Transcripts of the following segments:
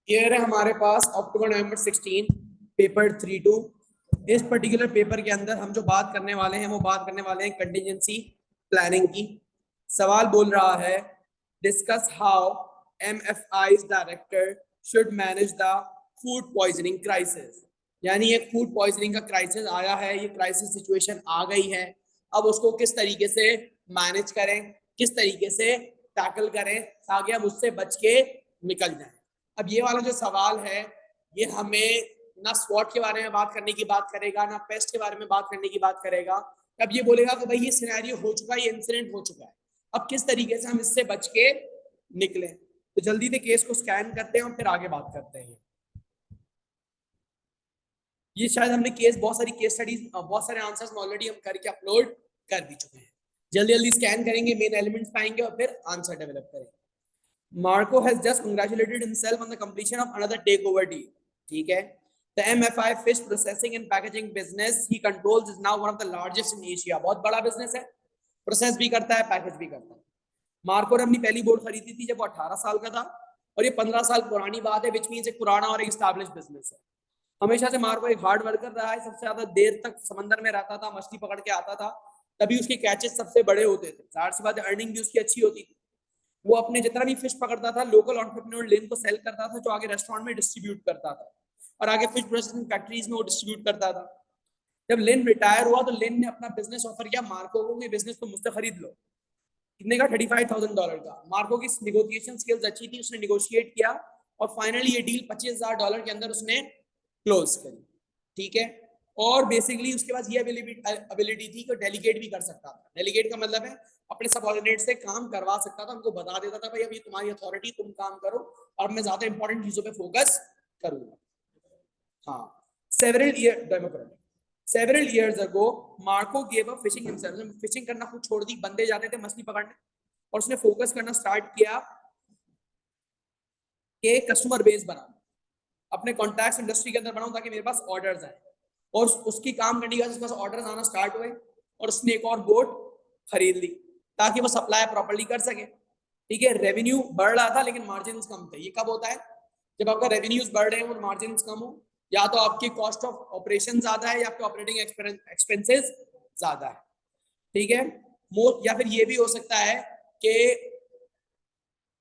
ये है हमारे पास अक्टूबर नवंबर 16 पेपर 3-2। इस पर्टिकुलर पेपर के अंदर हम जो बात करने वाले हैं वो बात करने वाले हैं कंटिजेंसी प्लानिंग की। सवाल बोल रहा है discuss how MFI director should manage the food poisoning crisis. यानी एक फूड पॉइजनिंग का क्राइसिस आया है, ये क्राइसिस सिचुएशन आ गई है, अब उसको किस तरीके से मैनेज करें, किस तरीके से टैकल करें ताकि हम उससे बच के निकल जाएं। अब ये वाला जो सवाल है ये हमें ना स्वॉट के बारे में बात करने की बात करेगा, ना पेस्ट के बारे में बात करने की बात करेगा। अब ये बोलेगा कि भाई ये सिनेरियो हो चुका है, ये इंसिडेंट हो चुका है, अब किस तरीके से हम इससे बच के निकले। तो जल्दी से केस को स्कैन करते हैं और फिर आगे बात करते हैं। ये शायद हमने केस बहुत सारी केस स्टडीज बहुत सारे आंसर्स ऑलरेडी हम करके अपलोड कर भी चुके हैं। जल्दी जल्दी स्कैन करेंगे, मेन एलिमेंट्स पाएंगे और फिर आंसर डेवलप करेंगे। Marco has just congratulated himself on the completion of another takeover deal. ठीक है, the MFI fish processing and packaging business he controls is now one of the largest in Asia. बहुत बड़ा business है, process भी करता है, package भी करता है। मार्को ने अपनी पहली बोट खरीदी थी जब वो 18 साल का था और ये 15 साल पुरानी बात है, विच मींस एक पुराना और एक एस्टैब्लिश बिजनेस है। हमेशा से मार्को एक हार्ड वर्कर रहा है, सबसे ज्यादा देर तक समंदर में रहता था, मछली पकड़ के आता था, तभी उसके कैचेस सबसे बड़े होते थे, जाहिर सी बात है अर्निंग भी उसकी अच्छी होती थी। वो अपने जितना भी फिश पकड़ता था लोकल एंटरप्रेन्योर लिन को सेल करता था, जो आगे रेस्टोरेंट में डिस्ट्रीब्यूट करता था और आगे फिश प्रोसेसिंग फैक्ट्रीज में वो डिस्ट्रीब्यूट करता था। जब लिन रिटायर हुआ तो लिन ने अपना बिजनेस ऑफर किया मार्को को, ये बिजनेस तो मुझसे खरीद लो। कितने का? $35,000 का। मार्को की निगोशिएशन स्किल्स अच्छी थी, उसने निगोशिएट किया और फाइनली ये डील $25,000 के अंदर उसने क्लोज करी। ठीक है, और बेसिकली उसके पास ये एबिलिटी थी कि डेलीगेट भी कर सकता था। डेलीगेट का मतलब है अपने सबऑर्डिनेट से काम करवा सकता था, उनको बता देता था भाई अब ये तुम्हारी अथॉरिटी, तुम काम करो और मैं ज्यादा इंपॉर्टेंट चीजों पे फोकस करूंगा। हाँ, several years ago Marco gave up fishing himself. Fishing करना खुद छोड़ दी, बंदे जाते थे मछली पकड़ने और उसने फोकस करना स्टार्ट किया कि कस्टमर बेस बना, अपने कॉन्टैक्ट्स इंडस्ट्री के अंदर बनाऊं ताकि मेरे पास ऑर्डर्स आए। और उसकी काम करने के बाद उसके पास ऑर्डर्स आना स्टार्ट हुए और उसने एक और बोट खरीद ली ताकि वो सप्लाई प्रॉपर्ली कर सके। ठीक है, रेवेन्यू बढ़ रहा था लेकिन मार्जिन कम थे। ये कब होता है? जब आपका रेवेन्यूज बढ़ रहे हैं और मार्जिन कम हो, या तो आपकी कॉस्ट ऑफ ऑपरेशन ज्यादा है या आपके ऑपरेटिंग एक्सपेंसेस ज्यादा है। ठीक है, या फिर ये भी हो सकता है कि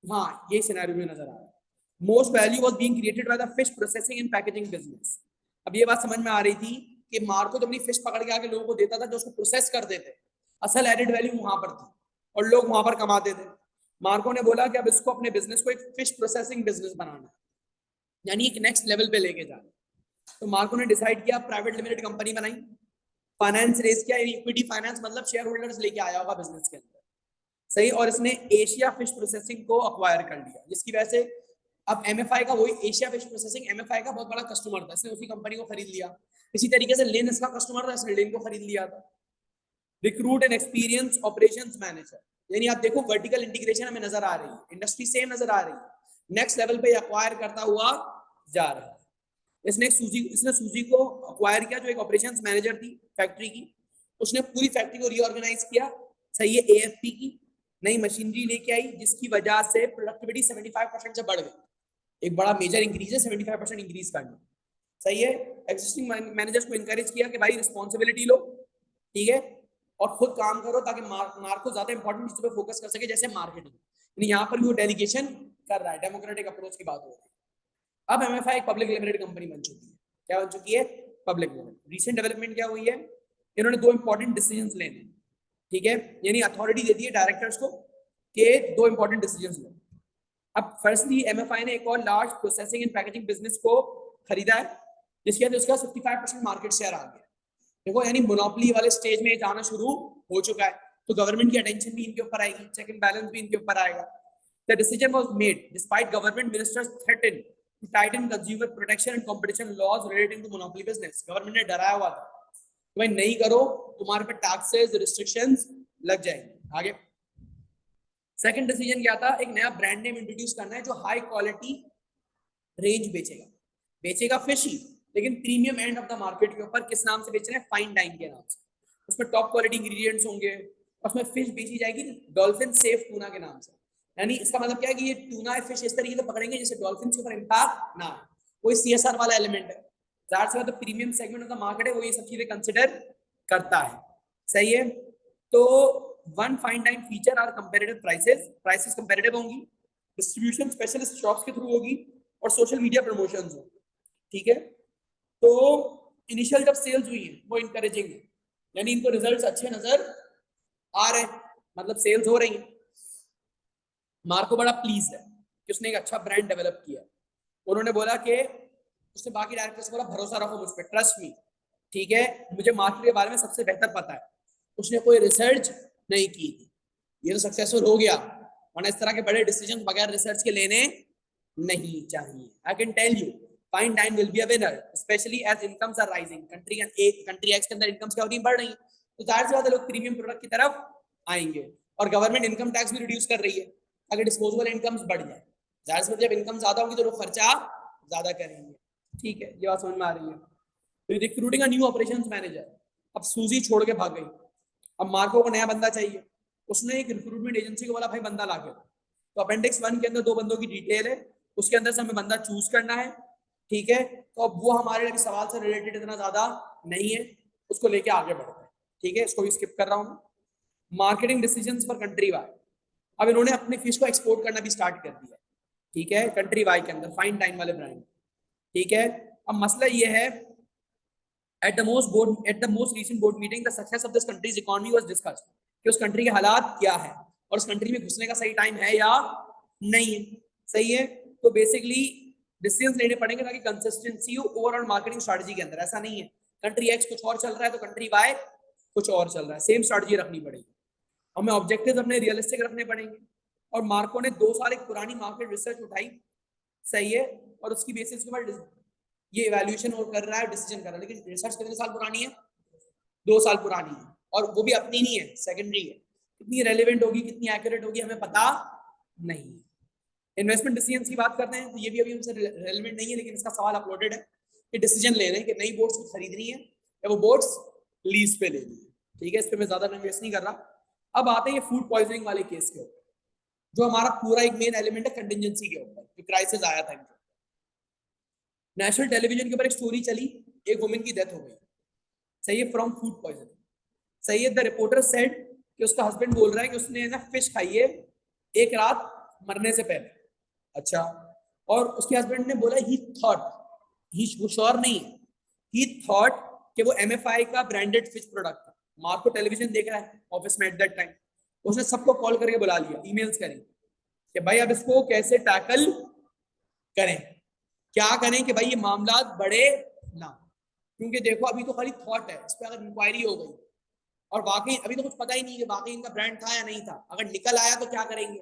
हाँ, ये सिनेरियो में नजर आ रहा है। Most value was being created by the fish processing and packaging business. अब ये बात समझ में आ रही थी कि मार्को तो अपनी फिश पकड़ के आके लोगों को देता था जो उसको प्रोसेस कर देते, असल एडेड वैल्यू वहां पर थी और लोग वहां पर कमाते थे। मार्को ने बोला कि अब इसको अपने बिजनेस को एक फिश प्रोसेसिंग बिजनेस बनाना, यानी एक नेक्स्ट लेवल पे लेके जाना। तो मार्को ने डिसाइड किया, प्राइवेट लिमिटेड कंपनी बनाई, फाइनेंस रेज किया, इक्विटी फाइनेंस मतलब शेयर होल्डर्स लेके आया होगा बिजनेस के अंदर, सही। और इसने एशिया फिश प्रोसेसिंग को अक्वायर कर लिया, जिसकी वजह से अब एमएफआई का, वही एशिया फिश प्रोसेसिंग एमएफआई का बहुत बड़ा कस्टमर था, इसने उसी कंपनी को खरीद लिया। इसी तरीके से लेन इसका कस्टमर था, इसने लेन को खरीद लिया था। Recruit and experience operations manager, यानी आप देखो वर्टिकल इंटीग्रेशन हमें नजर आ रही है, इंडस्ट्री सेम नजर आ रही है, नेक्स्ट लेवल पे अक्वायर करता हुआ जा रहा है। इसने सूजी को अक्वायर किया जो एक ऑपरेशंस मैनेजर थी फैक्ट्री की, उसने पूरी फैक्ट्री को रीऑर्गेनाइज किया, सही है, एएफपी की नई मशीनरी लेके आई जिसकी वजह से प्रोडक्टिविटी 75% से बढ़ गई। एक बड़ा मेजर इंक्रीज है 75% इंक्रीज करना, सही है। एक्जिस्टिंग मैनेजर्स को इंकरेज किया कि भाई रिस्पॉन्सिबिलिटी लो, ठीक है, और खुद काम करो ताकि मार्को ज्यादा इंपॉर्टेंट चीजों पे फोकस कर सके, जैसे मार्केटिंग। यहाँ पर भी वो डेलीगेशन कर रहा है, डेमोक्रेटिक अप्रोच की बात हो रही है। अब एमएफआई एक पब्लिक लिमिटेड कंपनी बन चुकी है। क्या बन चुकी है? Public limited. रीसेंट डेवलपमेंट क्या हुई है? इन्होंने दो इंपॉर्टेंट डिसीजंस लेने, ठीक है, यानी अथॉरिटी देती है डायरेक्टर्स को कि दो इंपॉर्टेंट डिसीजंस लो। अब फर्स्टली एमएफआई ने एक और large processing and packaging business को खरीदा है, जिसके अंदर उसका 55% मार्केट शेयर आ गया। देखो, यानी मोनोपोली वाले स्टेज में जाना शुरू हो चुका है, तो गवर्नमेंट की अटेंशन भी इनके ऊपर आएगी, चेक एंड बैलेंस भी इनके ऊपर आएगा। The decision was made despite government ministers threaten to tighten consumer protection and competition laws relating to monopoly business. Government ने डराया हुआ था कि भाई नहीं करो, तुम्हारे पे टैक्सेस रिस्ट्रिक्शंस लग जाएंगे। आगे सेकंड डिसीजन क्या था? एक नया ब्रांड नेम इंट्रोड्यूस करना है जो हाई क्वालिटी रेंज बेचेगा फिश ही, लेकिन premium end of the market के ऊपर। किस नाम से बेचना है? फाइन डाइन के नाम से। उसमें टॉप क्वालिटी इंग्रेडिएंट्स होंगे, उसमें फिश बेची जाएगी डॉल्फिन सेफ टूना के नाम से। यानी इसका मतलब क्या है कि ये टूना फिश इस तरीके से पकड़ेंगे जैसे डॉल्फिन के ऊपर इम्पैक्ट ना, कोई CSR वाला एलिमेंट है। जाहिर सी बात है premium segment of the market है, वो ये सब चीजें कंसिडर करता है। सही है। तो one fine time feature are comparative prices, prices comparative होंगी, डिस्ट्रीब्यूशन स्पेशलिस्ट शॉप्स के थ्रू होगी, और सोशल मीडिया प्रमोशंस हो। ठीक है। तो इनिशियल जब सेल्स हुई है वो इंकरेजिंग है, यानी इनको रिजल्ट्स अच्छे नजर आ रहे हैं, मतलब सेल्स हो रही है। मार्को बड़ा प्लीज है कि उसने एक अच्छा ब्रांड डेवलप किया। उन्होंने बोला कि उसने बाकी डायरेक्टर्स को बोला भरोसा रखो मुझ पर, ट्रस्ट मी, ठीक है, मुझे मार्केट के बारे में सबसे बेहतर पता है। उसने कोई रिसर्च नहीं की थी, ये तो सक्सेसफुल हो गया, वरना इस तरह के बड़े डिसीजन बगैर रिसर्च के लेने नहीं चाहिए। I can tell you fine dine will be a winner, specially as incomes are rising. Country X के अंदर इनकम्स क्या हो रही बढ़ रही, तो जाहिर सी बात है लोग प्रीमियम प्रोडक्ट की तरफ आएंगे। और गवर्नमेंट इनकम टैक्स भी रिड्यूस कर रही है, अगर डिस्पोजेबल इनकम्स बढ़ जाए, जाहिर सी बात जब इनकम ज्यादा होगी तो लोग खर्चा ज्यादा करेंगे। ठीक है, ये बात समझ में आ रही है। तो recruiting a new operations manager, अब सूजी छोड़ के भाग गई, अब मार्को को नया बंदा चाहिए। उसने एक रिक्रूटमेंट एजेंसी को बोला भाई बंदा ला के, तो अपेंडिक्स 1 के अंदर 2 बंदों की डिटेल है, उसके अंदर से हमें बंदा चूज करना है। ठीक है, तो अब वो हमारे लिए सवाल से रिलेटेड इतना ज्यादा नहीं है, उसको लेके आगे बढ़ते हैं। ठीक है, इसको भी स्किप कर रहा हूँ। Marketing decisions for country Y, अब इन्होंने अपने फिश को एक्सपोर्ट करना भी स्टार्ट कर दिया। ठीक है, कंट्री वाई के अंदर फाइन टाइम वाले ब्रांड। ठीक है, अब मसला ये है, at the most recent board meeting the success of this country's economy was discussed, कि उस कंट्री के हालात क्या है और उस कंट्री में घुसने का सही टाइम है या नहीं है। सही है, तो बेसिकली डिसीजंस लेने पड़ेंगे ताकि कंसिस्टेंसी हो ओवरऑल मार्केटिंग स्ट्रेटजी के अंदर। ऐसा नहीं है कंट्री एक्स कुछ और चल रहा है तो कंट्री वाई कुछ और चल रहा है, सेम स्ट्रेटजी रखनी पड़ेगी, हमें ऑब्जेक्टिव्स अपने रियलिस्टिक रखने पड़ेंगे। और मार्को ने 2 साल एक पुरानी मार्केट रिसर्च उठाई, सही है, और उसकी बेसिस के बाद ये इवैल्यूएशन और कर रहा है, डिसीजन कर रहा है। लेकिन रिसर्च कितने साल पुरानी है? 2 साल पुरानी है, और वो भी अपनी नहीं है, सेकेंडरी है। कितनी रेलेवेंट होगी, कितनी एक्यूरेट होगी, हमें पता नहीं। इन्वेस्टमेंट डिसीजन की बात करते हैं तो ये भी अभी हमसे रेलेवेंट नहीं है, लेकिन इसका सवाल अपलोडेड है कि डिसीजन ले रहे हैं कि नई बोट्स को खरीदनी है या वो बोट्स लीज पे लेनी है। ठीक है, इस पे मैं ज्यादा इन्वेस्ट नहीं कर रहा। अब आते हैं फूड पॉइजनिंग वाले केस के ऊपर, जो हमारा पूरा एक मेन एलिमेंट है कंटिजेंसी के ऊपर, जो क्राइसिस आया था। नेशनल टेलीविजन के ऊपर एक स्टोरी चली, एक वुमेन की डेथ हो गई, सही है, फ्रॉम फूड पॉइजनिंग। सही है, द रिपोर्टर सेड कि उसका हस्बैंड बोल रहा है कि उसने ना फिश खाई है एक रात मरने से पहले। अच्छा, और उसके हस्बैंड ने बोला ही थॉट, ही श्योर नहीं है, ही थॉट कि वो MFI का ब्रांडेड फिश प्रोडक्ट था। मार्को टेलीविजन देख रहा है ऑफिस में एट दैट टाइम, उसने सबको कॉल करके बुला लिया, ईमेल्स करी कि भाई अब इसको कैसे टैकल करें, क्या करें कि भाई ये मामला बढ़े ना, क्योंकि देखो अभी तो खाली थॉट है, इस पर अगर इंक्वायरी हो गई और वाकई अभी तो कुछ पता ही नहीं कि वाकई इनका ब्रांड था या नहीं था, अगर निकल आया तो क्या करेंगे,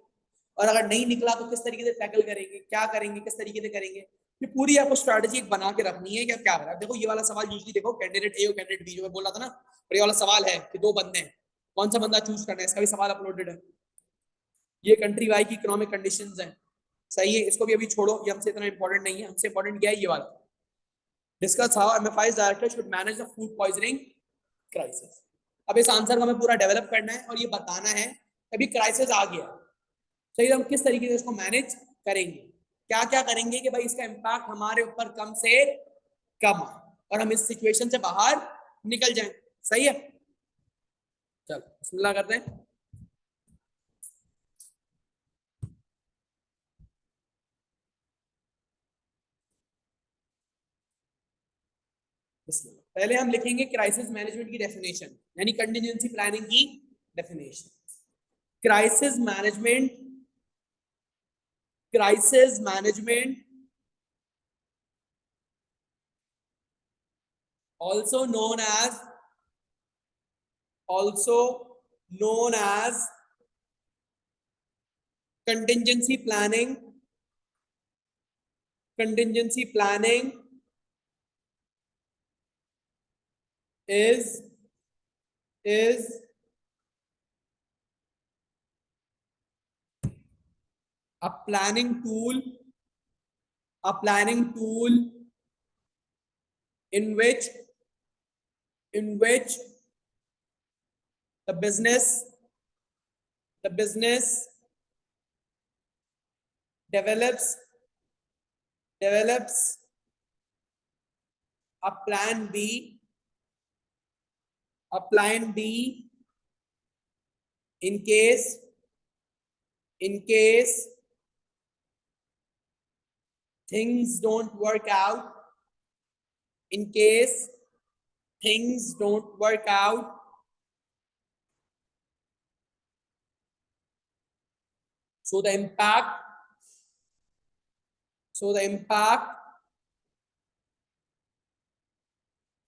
और अगर नहीं निकला तो किस तरीके से टैकल करेंगे, क्या करेंगे, किस तरीके से करेंगे। ये पूरी आपको स्ट्रैटेजी एक बना के रखनी है कि क्या करें। देखो ये वाला सवाल यूजली देखो कैंडिडेट ए और कैंडिडेट बी, जो मैं बोल रहा था ना, और ये वाला सवाल है कि 2 बंदे हैं, कौन सा बंदा चूज करना है, इसका भी सवाल अपलोडेड है। ये कंट्री वाई की इकोनॉमिक कंडीशंस हैं, सही है, इसको भी अभी छोड़ो, ये हमसे इतना इंपॉर्टेंट नहीं है। हमसे इंपॉर्टेंट क्या है, ये वाला, discuss how MFI's director should manage the food poisoning crisis. अब इस आंसर को हमें पूरा डेवलप करना है और ये बताना है अभी क्राइसिस आ गया, सही, हम किस तरीके से इसको मैनेज करेंगे, क्या क्या करेंगे कि भाई इसका इम्पैक्ट हमारे ऊपर कम से कम आए और हम इस सिचुएशन से बाहर निकल जाएं। सही है, चलो बिस्मिल्लाह करते हैं। पहले हम लिखेंगे क्राइसिस मैनेजमेंट की डेफिनेशन, यानी कंटिजेंसी प्लानिंग की definition. Crisis management, crisis management, also known as also known as contingency planning, contingency planning is a planning tool, a planning tool in which the business develops a plan B in case things don't work out, in case things don't work out, so the impact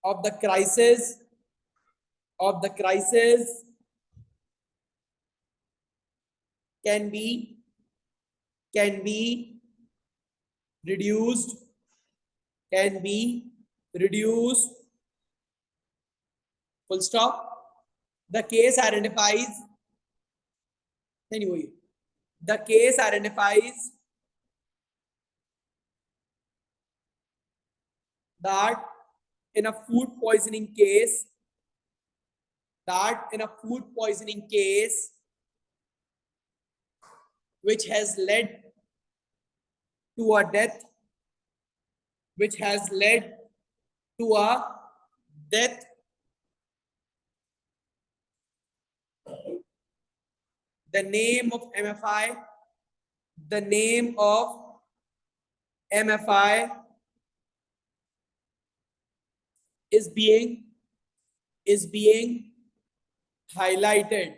of the crisis can be reduced, full stop. The case identifies, anyway, the case identifies that in a food poisoning case, which has led to a death, the name of MFI is being highlighted.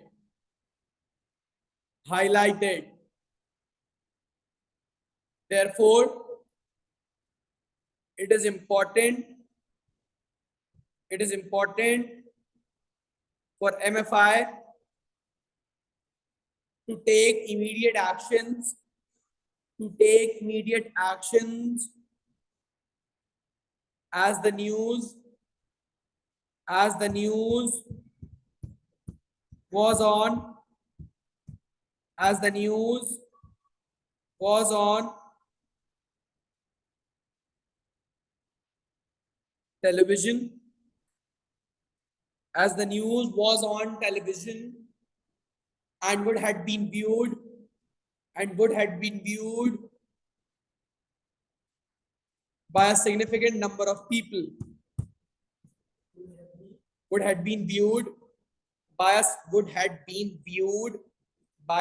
Therefore, it is important for MFI to take immediate actions as the news was on television, and would have been viewed by a significant number of people, by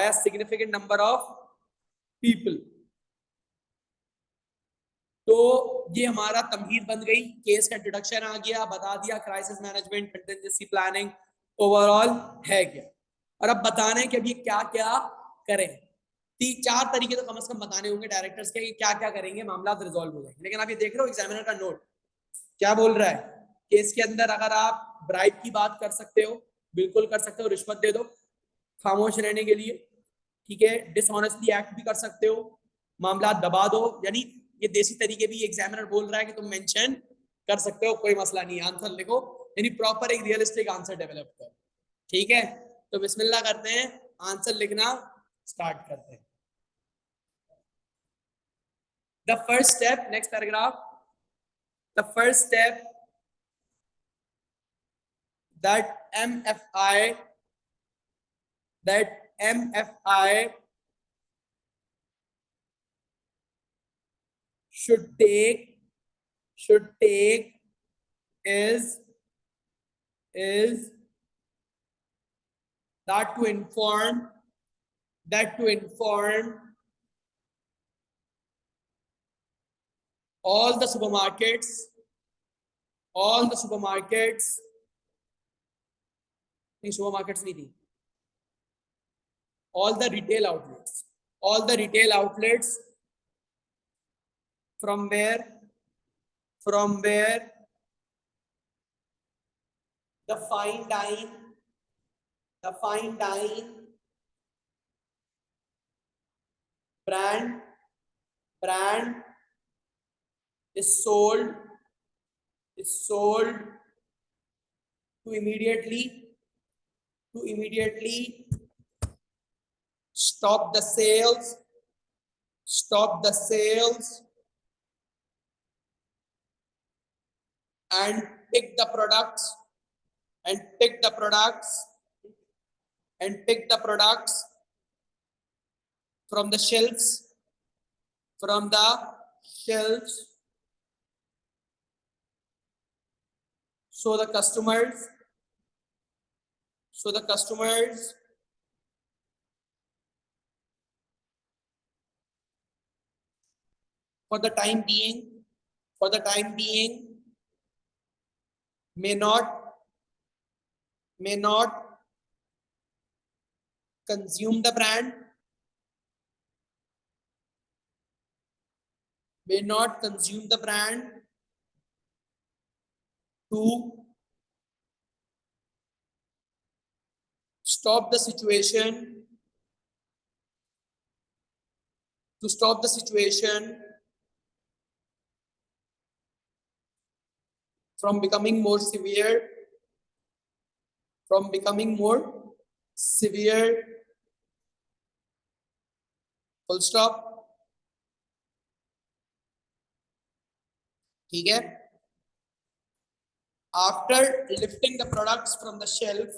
a significant number of people. तो ये हमारा तमहीद बन गई, case का introduction आ गया, बता दिया crisis management, contingency planning overall है क्या, और अब बताना है कि अब ये क्या क्या करें। 3-4 तरीके तो कम से कम बताने होंगे डायरेक्टर्स के कि क्या क्या करेंगे, मामला रिजॉल्व हो जाएंगे। लेकिन आप ये देख रहे हो एग्जामिनर का नोट क्या बोल रहा है, केस के अंदर अगर आप ब्राइब की बात कर सकते हो, बिल्कुल कर सकते हो, रिश्वत दे दो खामोश रहने के लिए, ठीक है, डिसऑनेस्टली एक्ट भी कर सकते हो, मामला दबा दो, यानी ये देसी तरीके भी एग्जामिनर बोल रहा है कि तुम मेंशन कर सकते हो, कोई मसला नहीं, आंसर लिखो, यानी प्रॉपर एक रियलिस्टिक आंसर डेवलप करो, ठीक है। तो बिस्मिल्लाह करते हैं, आंसर लिखना स्टार्ट करते हैं। The first step, next paragraph, the first step that MFI should take is that to inform all the supermarkets, नहीं सुपरमार्केट्स नहीं थी, all the retail outlets from where the fine dine brand is sold to immediately stop the sales and pick the products from the shelves from the shelves, so the customers for the time being may not consume the brand, to stop the situation from becoming more severe, full stop. ठीक है? After lifting the products from the shelf,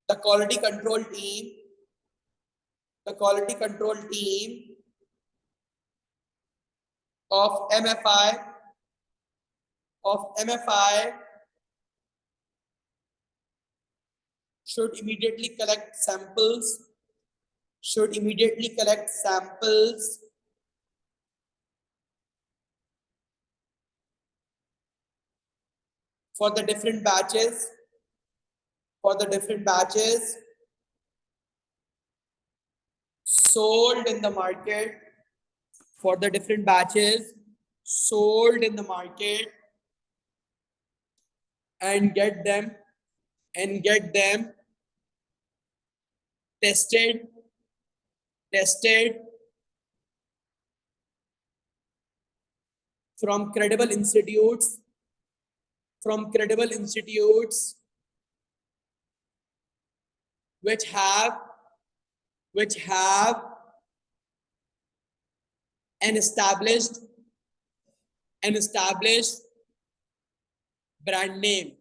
the quality control team of MFI should immediately collect samples for the different batches sold in the market, and get them tested from credible institutes which have an established brand name,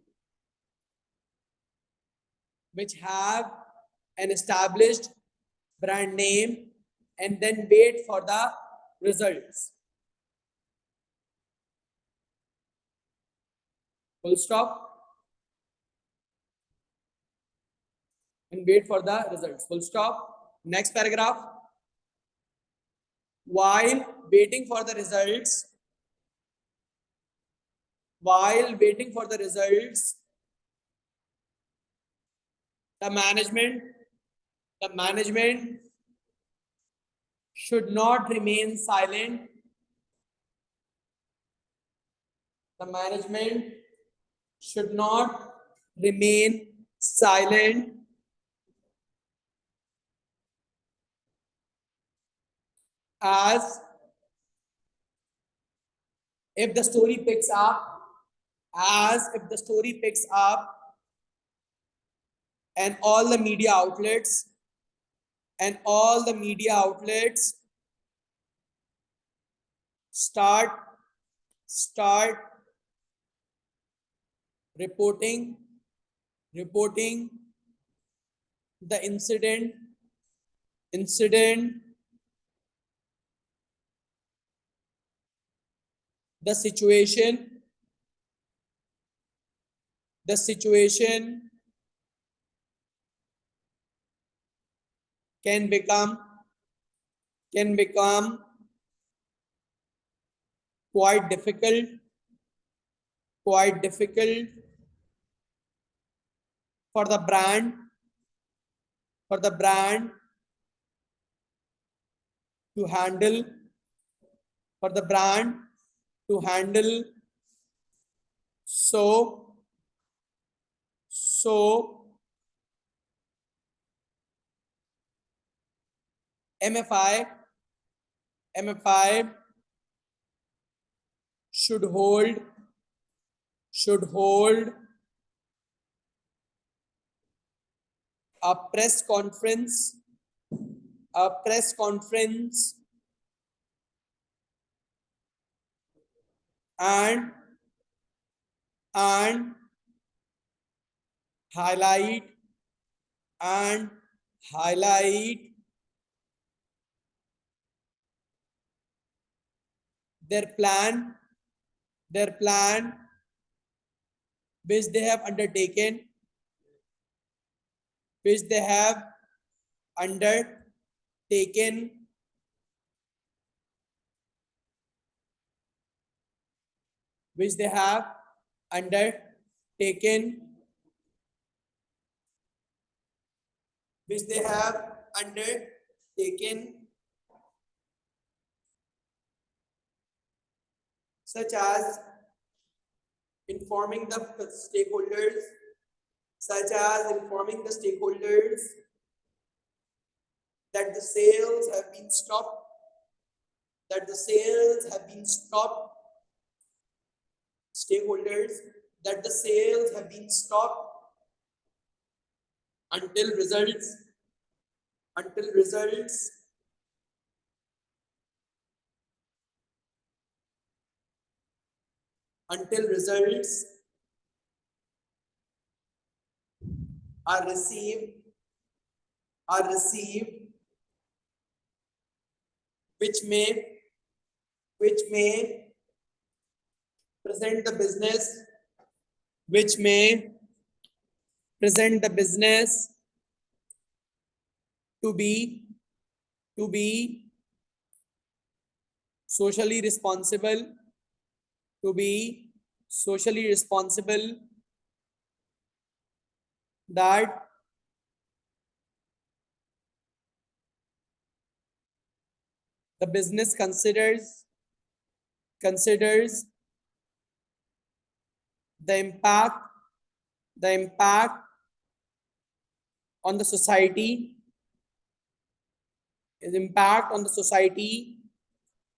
and then wait for the results. Full stop. And wait for the results. Full stop. Next paragraph. While waiting for the results, the management should not remain silent. As if the story picks up, and all the media outlets start reporting the incident, the situation can become quite difficult for the brand to handle so MFI should hold a press conference and highlight and highlight their plan which they have undertaken, which they have undertaken which they have undertaken which they have undertaken, such as informing the stakeholders, such as informing the stakeholders that the sales have been stopped, that the sales have been stopped, stakeholders, that the sales have been stopped until results, until results until results are received, which may present the business, which may present the business to be socially responsible, to be socially responsible, that the business considers the impact on the society, is impact on the society,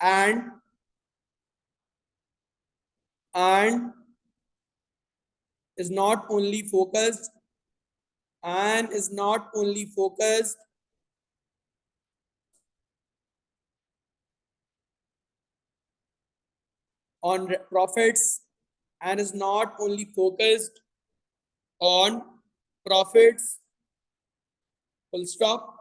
and is not only focused on profits, and is not only focused on profits, full stop.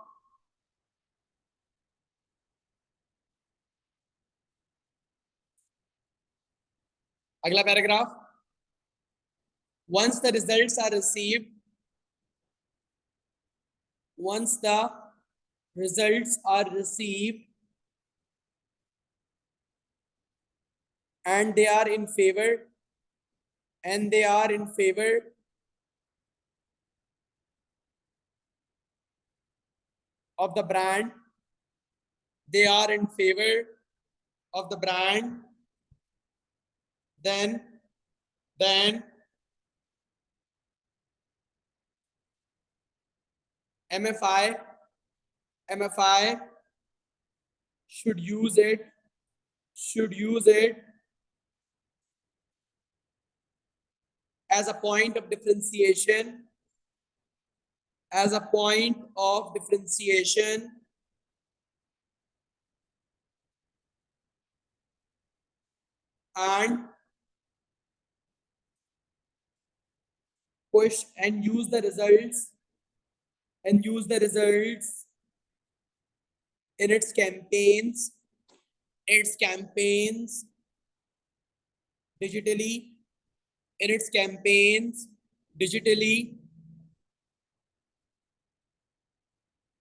अगला paragraph, once the results are received, once the results are received and they are in favor of the brand, they are in favor of the brand, then MFI should use it as a point of differentiation, and push and use the results in its campaigns digitally,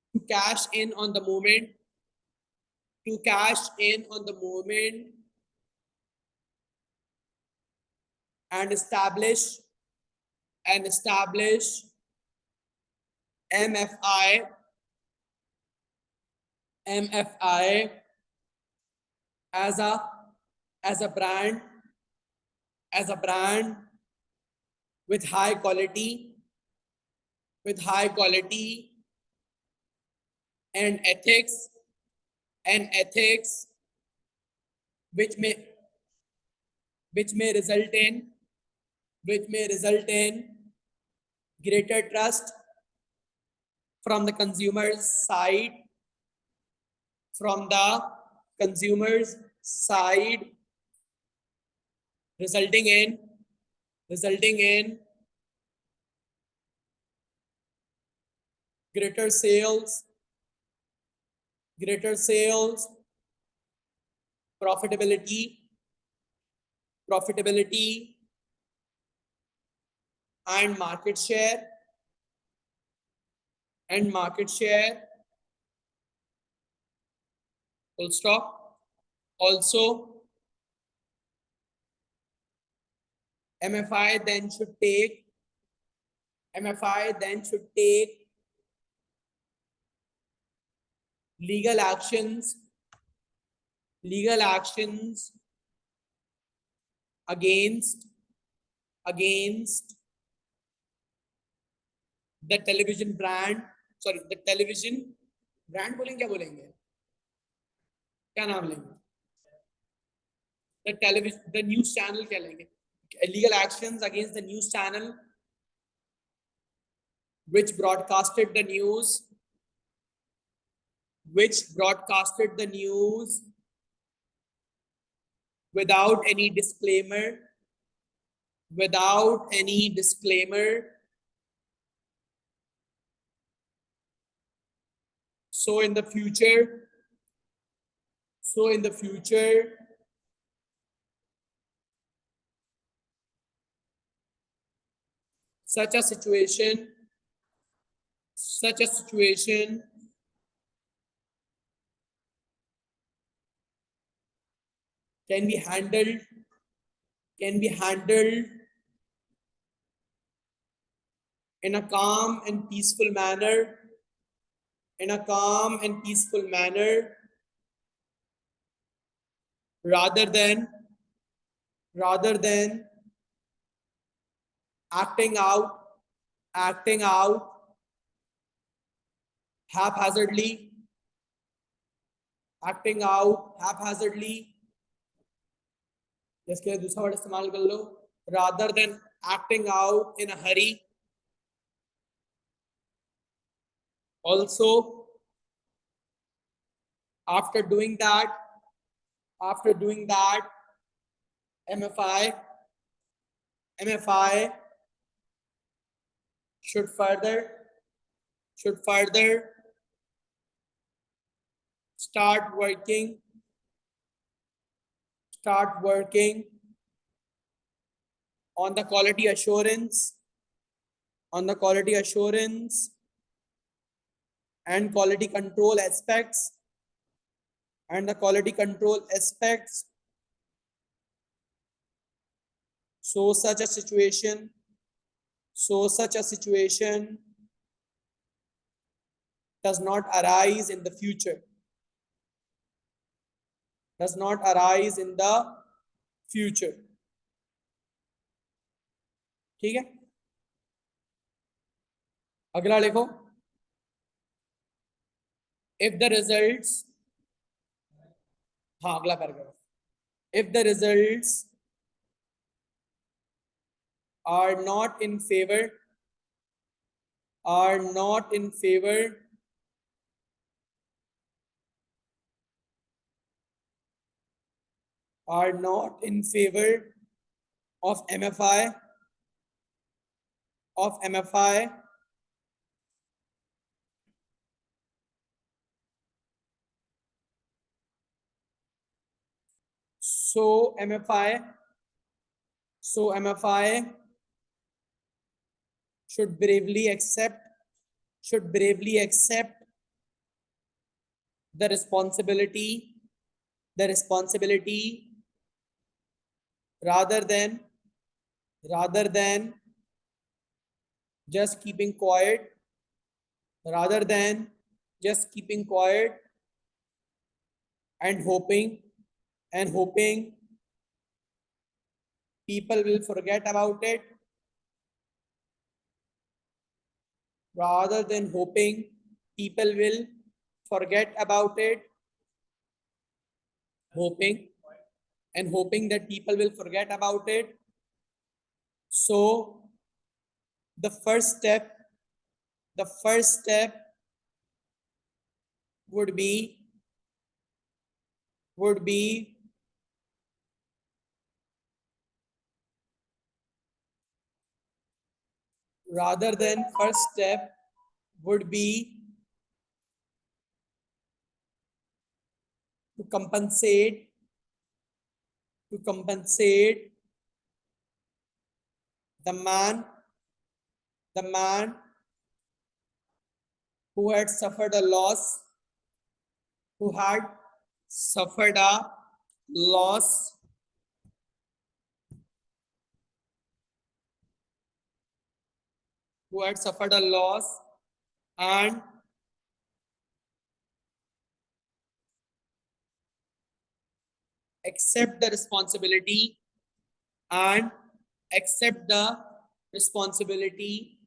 to cash in on the moment, and establish MFI as a brand with high quality and ethics which may result in greater trust from the consumer's side, resulting in greater sales, profitability, and market share, full stop. Also, MFI then should take legal actions against the television brand, the television brand बोलेंगे, क्या बोलेंगे, क्या नाम लेंगे, the news channel क्या लेंगे, legal actions against the news channel which broadcasted the news without any disclaimer, so in the future such a situation can be handled in a calm and peaceful manner, rather than acting out haphazardly, इसके लिए दूसरा word इस्तेमाल कर लो, rather than acting out in a hurry. Also, after doing that, MFI should further start working on the quality assurance and quality control aspects, so such a situation does not arise in the future, ठीक है. अगला लिखो, if the results, हाँ अगला paragraph, if the results are not in favor of MFI, so MFI should bravely accept the responsibility rather than just keeping quiet, and hoping people will forget about it, hoping that people will forget about it. So the first step would be rather than first step would be to compensate the man who had suffered a loss, who had suffered a loss and accept the responsibility and accept the responsibility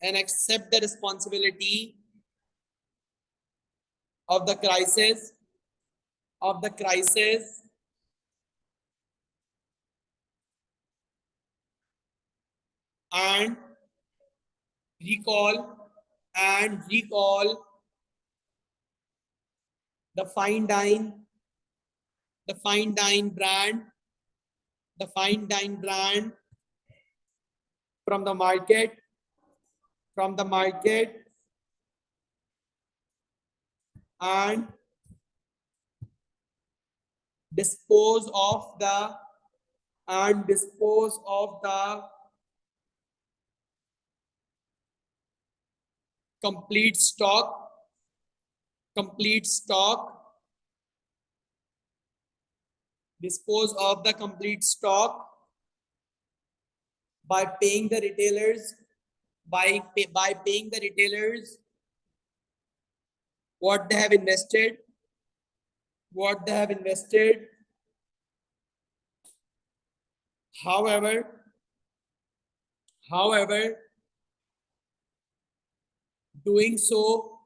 and accept the responsibility of the crisis and recall the fine dine brand from the market and dispose of the complete stock dispose of the complete stock by paying the retailers what they have invested however doing so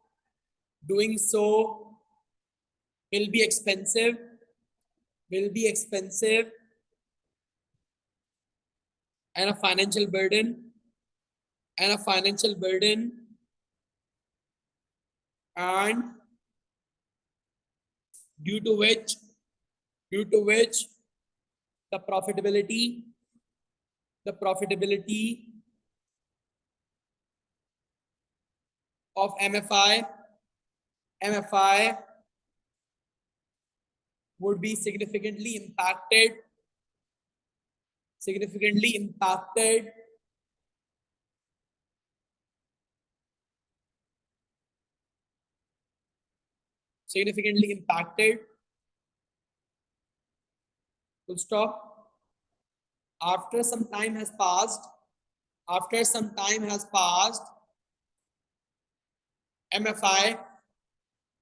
will be expensive and a financial burden and due to which the profitability of MFI would be significantly impacted full stop. After some time has passed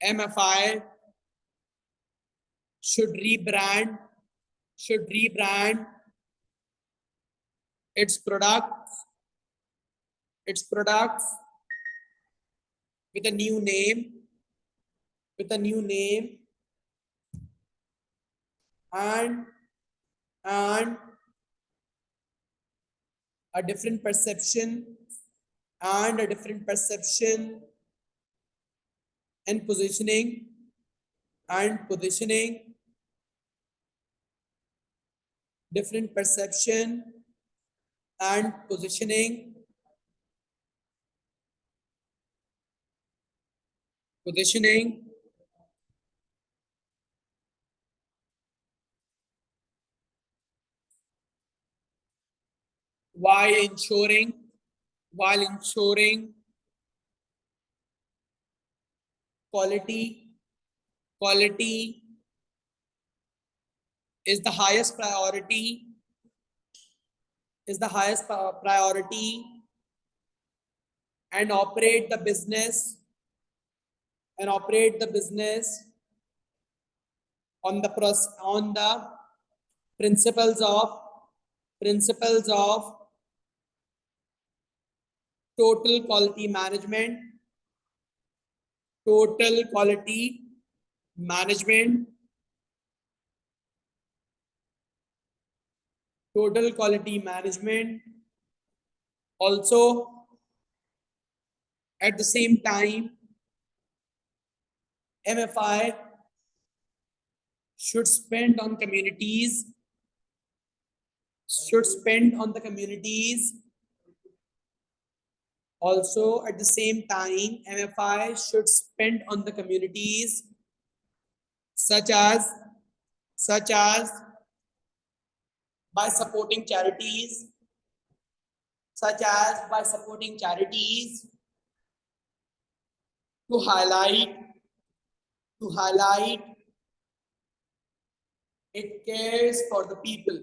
MFI should rebrand its products with a new name and a different perception and positioning different perception and positioning while ensuring quality is the highest priority and operate the business on the principles of total quality management also at the same time MFI should spend on communities should spend on the communities. Also, at the same time, MFI should spend on the communities such as by supporting charities, to highlight it cares for the people.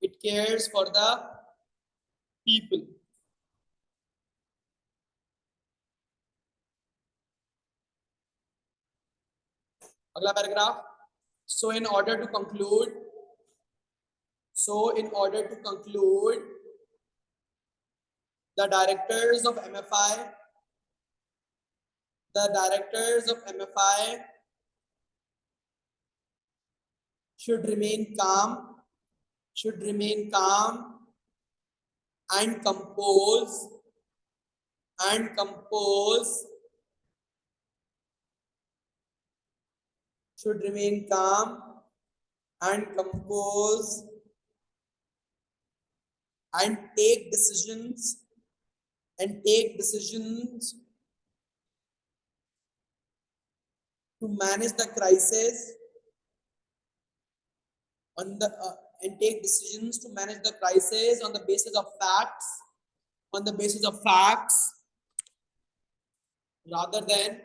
It cares for the people. Agla paragraph. So in order to conclude, the directors of MFI should remain calm and compose should remain calm and compose and take decisions to manage the crisis on the and take decisions to manage the crisis on the basis of facts rather than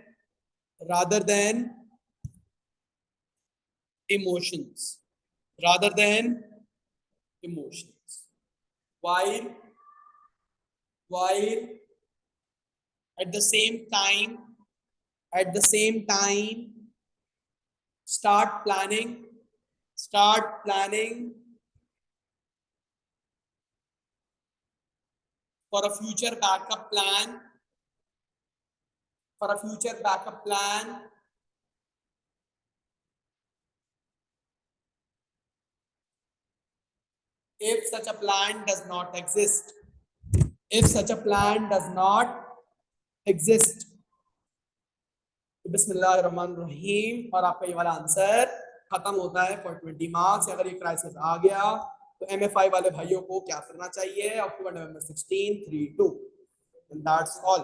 emotions while at the same time start planning for a future backup plan if such a plan does not exist. बिस्मिल्लाहिर्रहमानिर्रहीम। और आपका ये वाला answer खत्म होता है for 20 marks. अगर ये क्राइसिस आ गया तो MFI वाले भाइयों को क्या करना चाहिए? अक्टूबर नवंबर 16 3 2 एंड दैट्स ऑल।